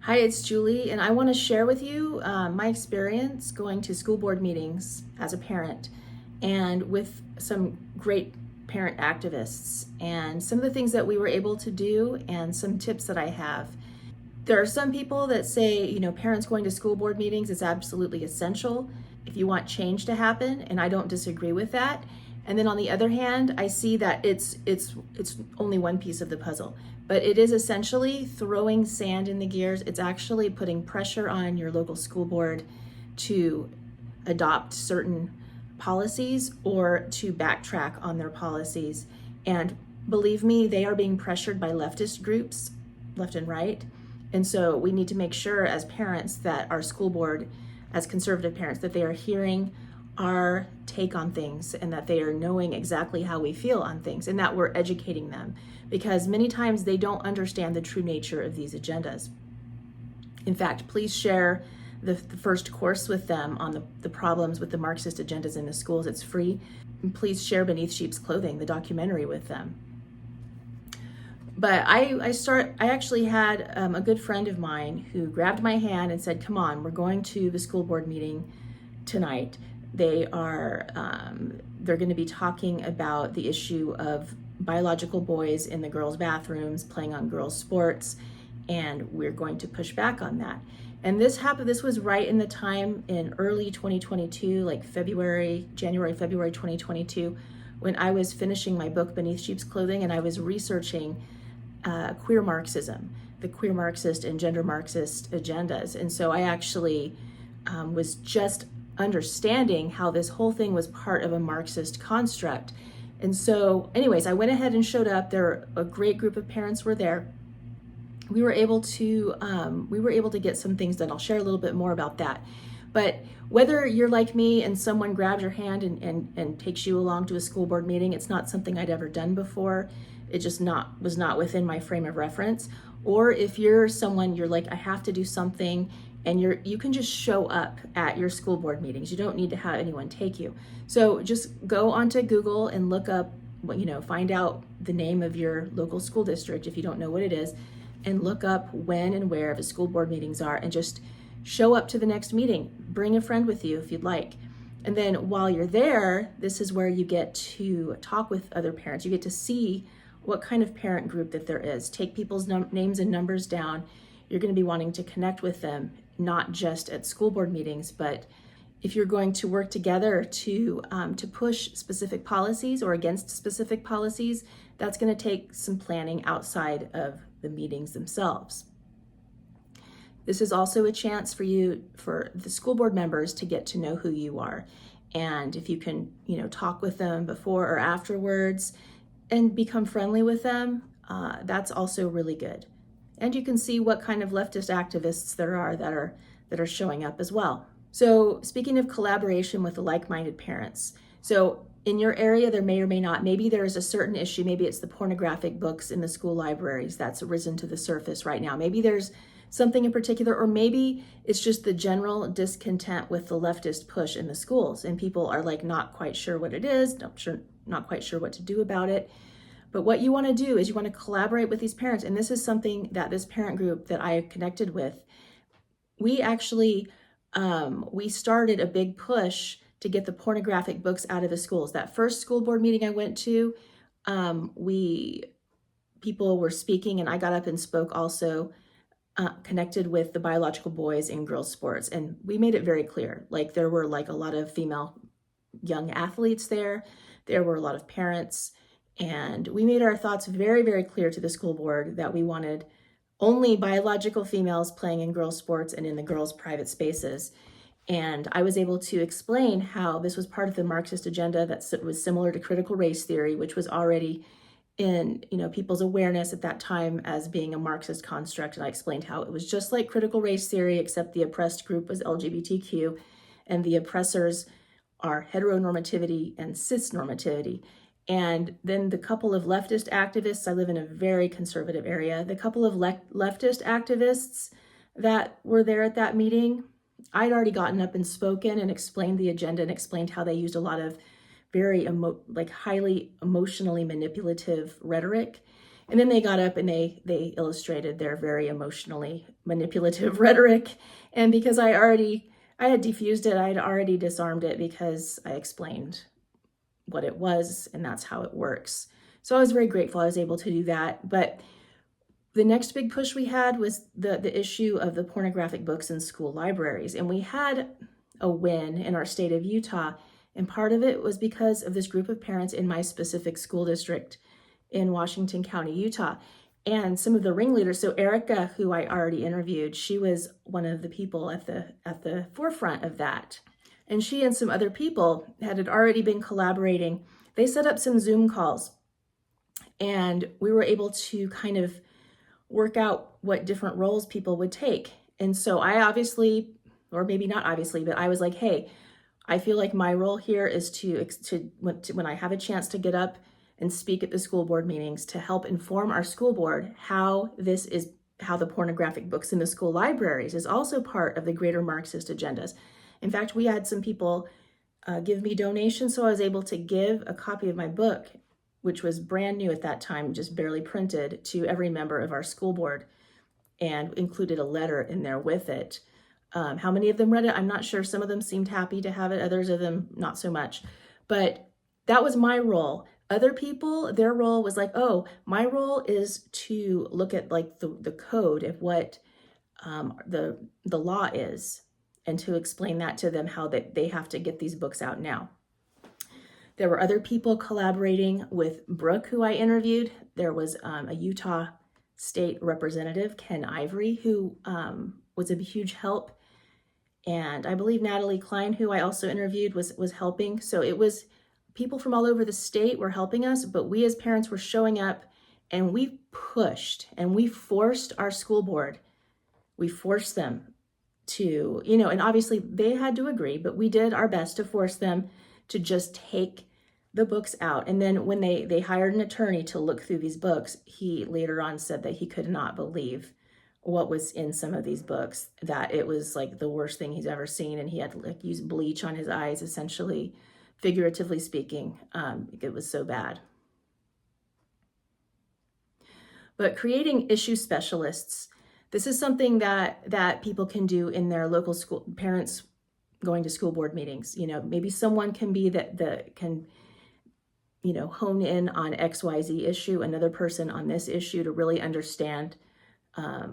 Hi, it's Julie, and I want to share with you my experience going to school board meetings as a parent and with some great parent activists and some of the things that we were able to do and some tips that I have. There are some people that say, parents going to school board meetings is absolutely essential if you want change to happen, and I don't disagree with that. And then on the other hand, I see that it's only one piece of the puzzle, but it is essentially throwing sand in the gears. It's actually putting pressure on your local school board to adopt certain policies or to backtrack on their policies. And believe me, they are being pressured by leftist groups, left and right. And so we need to make sure as parents that our school board, as conservative parents, that they are hearing our take on things and that they are knowing exactly how we feel on things and that we're educating them, because many times they don't understand the true nature of these agendas. In fact, please share the first course with them on the problems with the Marxist agendas in the schools. It's free. And please share Beneath Sheep's Clothing, the documentary, with them. But I actually had a good friend of mine who grabbed my hand and said, "Come on, we're going to the school board meeting tonight. They're going to be talking about the issue of biological boys in the girls' bathrooms playing on girls' sports, and we're going to push back on that." And this happened. This was right in the time in early 2022, like January, February 2022, when I was finishing my book Beneath Sheep's Clothing, and I was researching queer Marxism, the queer Marxist and gender Marxist agendas. And so I actually was just understanding how this whole thing was part of a Marxist construct. And so anyways, I went ahead and showed up. A great group of parents were there. We were able to get some things done. I'll share a little bit more about that. But whether you're like me and someone grabs your hand and takes you along to a school board meeting, it's not something I'd ever done before. It just was not within my frame of reference. Or if you're someone, you're like, I have to do something, and you can just show up at your school board meetings. You don't need to have anyone take you. So just go onto Google and look up, find out the name of your local school district if you don't know what it is, and look up when and where the school board meetings are, and just show up to the next meeting. Bring a friend with you if you'd like. And then while you're there, this is where you get to talk with other parents. You get to see what kind of parent group that there is. Take people's names and numbers down. You're going to be wanting to connect with them, not just at school board meetings, but if you're going to work together to push specific policies or against specific policies, that's going to take some planning outside of the meetings themselves. This is also a chance for the school board members to get to know who you are. And if you can, talk with them before or afterwards and become friendly with them, that's also really good. And you can see what kind of leftist activists there are that are showing up as well. So speaking of collaboration with the like-minded parents, so in your area, there may or may not, maybe there is a certain issue, maybe it's the pornographic books in the school libraries that's risen to the surface right now. Maybe there's something in particular, or maybe it's just the general discontent with the leftist push in the schools, and people are like not quite sure what it is, not quite sure what to do about it. But what you want to do is you want to collaborate with these parents, and this is something that this parent group that I connected with, we actually we started a big push to get the pornographic books out of the schools. That first school board meeting I went to, people were speaking, and I got up and spoke also, connected with the biological boys in girls' sports. And we made it very clear, like there were like a lot of female young athletes there. There were a lot of parents, and we made our thoughts very, very clear to the school board that we wanted only biological females playing in girls' sports and in the girls' private spaces. And I was able to explain how this was part of the Marxist agenda that was similar to critical race theory, which was already in people's awareness at that time as being a Marxist construct. And I explained how it was just like critical race theory, except the oppressed group was LGBTQ, and the oppressors are heteronormativity and cisnormativity. And then the couple of leftist activists, I live in a very conservative area, the couple of leftist activists that were there at that meeting, I'd already gotten up and spoken and explained the agenda and explained how they used a lot of very highly emotionally manipulative rhetoric. And then they got up and they illustrated their very emotionally manipulative rhetoric. And because I had diffused it, I had already disarmed it because I explained what it was, and that's how it works. So I was very grateful I was able to do that. But the next big push we had was the issue of the pornographic books in school libraries. And we had a win in our state of Utah. And part of it was because of this group of parents in my specific school district in Washington County, Utah. And some of the ringleaders, so Erica, who I already interviewed, she was one of the people at the forefront of that. And she and some other people had already been collaborating. They set up some Zoom calls, and we were able to kind of work out what different roles people would take. And so I obviously, or maybe not obviously, but I was like, hey, I feel like my role here is to when I have a chance to get up and speak at the school board meetings, to help inform our school board how the pornographic books in the school libraries is also part of the greater Marxist agendas. In fact, we had some people give me donations, so I was able to give a copy of my book, which was brand new at that time, just barely printed, to every member of our school board, and included a letter in there with it. How many of them read it? I'm not sure. Some of them seemed happy to have it. Others of them, not so much. But that was my role. Other people, their role was like, oh, my role is to look at like the code of what the law is, and to explain that to them, how they have to get these books out now. There were other people collaborating with Brooke, who I interviewed. There was a Utah State Representative, Ken Ivory, who was a huge help. And I believe Natalie Klein, who I also interviewed, was helping. So it was people from all over the state were helping us, but we as parents were showing up, and we pushed and we forced our school board. We forced them to, and obviously they had to agree, but we did our best to force them to just take the books out. And then when they hired an attorney to look through these books, he later on said that he could not believe what was in some of these books, that it was like the worst thing he's ever seen. And he had to like use bleach on his eyes, essentially, figuratively speaking. It was so bad. But creating issue specialists, this is something that people can do in their local school, parents going to school board meetings. Maybe someone can be that can, hone in on XYZ issue, another person on this issue, to really understand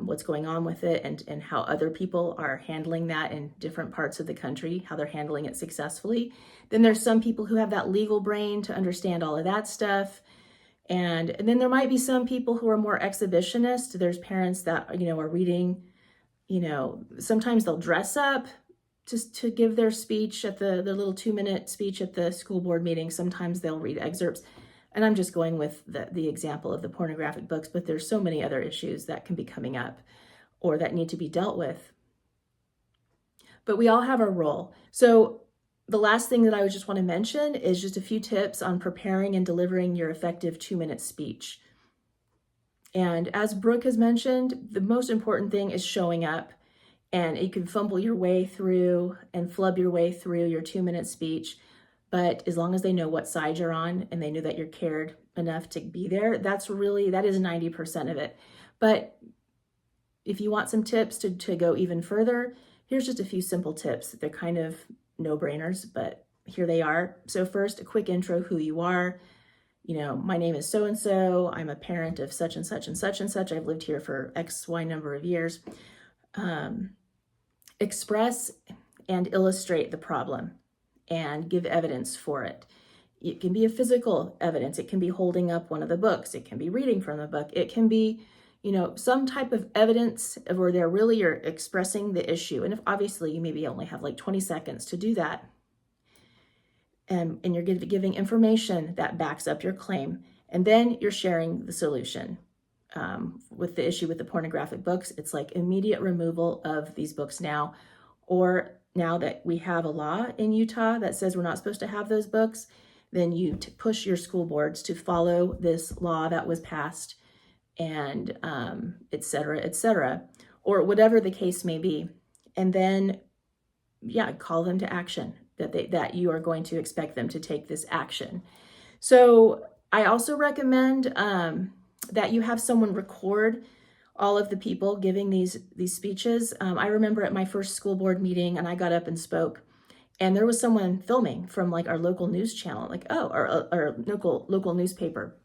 what's going on with it, and how other people are handling that in different parts of the country, how they're handling it successfully. Then there's some people who have that legal brain to understand all of that stuff. And then there might be some people who are more exhibitionist. There's parents that, are reading, sometimes they'll dress up just to give their speech at the little 2-minute speech at the school board meeting. Sometimes they'll read excerpts. And I'm just going with the example of the pornographic books, but there's so many other issues that can be coming up or that need to be dealt with. But we all have our role. So the last thing that I would just want to mention is just a few tips on preparing and delivering your effective 2-minute speech. And as Brooke has mentioned, the most important thing is showing up. And you can fumble your way through and flub your way through your 2-minute speech. But as long as they know what side you're on and they know that you're cared enough to be there, that is 90% of it. But if you want some tips to go even further, here's just a few simple tips. They're kind of no-brainers, but here they are. So first, a quick intro, who you are. My name is so-and-so. I'm a parent of such and such and such and such. I've lived here for XY number of years. Express and illustrate the problem and give evidence for it. It can be a physical evidence. It can be holding up one of the books. It can be reading from the book. It can be, some type of evidence where they're really are expressing the issue. And if obviously you maybe only have like 20 seconds to do that. And you're giving information that backs up your claim. And then you're sharing the solution. With the issue with the pornographic books, it's like immediate removal of these books now, or now that we have a law in Utah that says we're not supposed to have those books, then you push your school boards to follow this law that was passed, and et cetera, or whatever the case may be. And then, call them to action, that you are going to expect them to take this action. So I also recommend that you have someone record all of the people giving these speeches. I remember at my first school board meeting, and I got up and spoke, and there was someone filming from like our local news channel, like, oh, our local newspaper.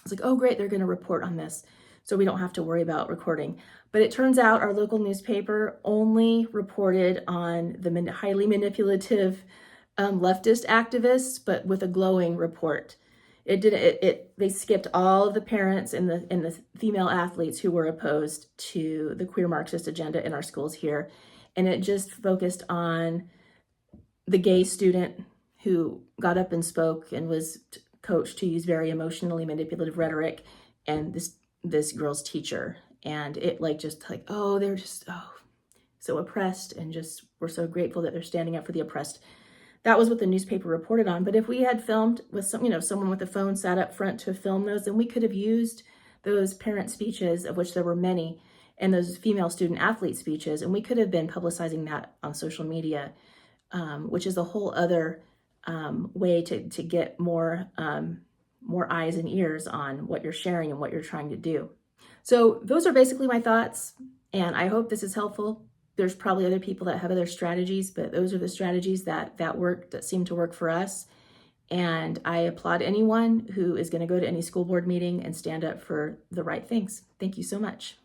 It's like, oh, great, they're going to report on this, so we don't have to worry about recording. But it turns out our local newspaper only reported on the highly manipulative leftist activists, but with a glowing report. They skipped all of the parents and the female athletes who were opposed to the queer Marxist agenda in our schools here, and it just focused on the gay student who got up and spoke and was coached to use very emotionally manipulative rhetoric, and this girl's teacher. And it oh, they're just so oppressed, and just we're so grateful that they're standing up for the oppressed. That was what the newspaper reported on. But if we had filmed with someone with a phone sat up front to film those, then we could have used those parent speeches, of which there were many, and those female student athlete speeches, and we could have been publicizing that on social media, which is a whole other way to get more eyes and ears on what you're sharing and what you're trying to do. So those are basically my thoughts, and I hope this is helpful. There's probably other people that have other strategies, but those are the strategies that seem to work for us. And I applaud anyone who is going to go to any school board meeting and stand up for the right things. Thank you so much.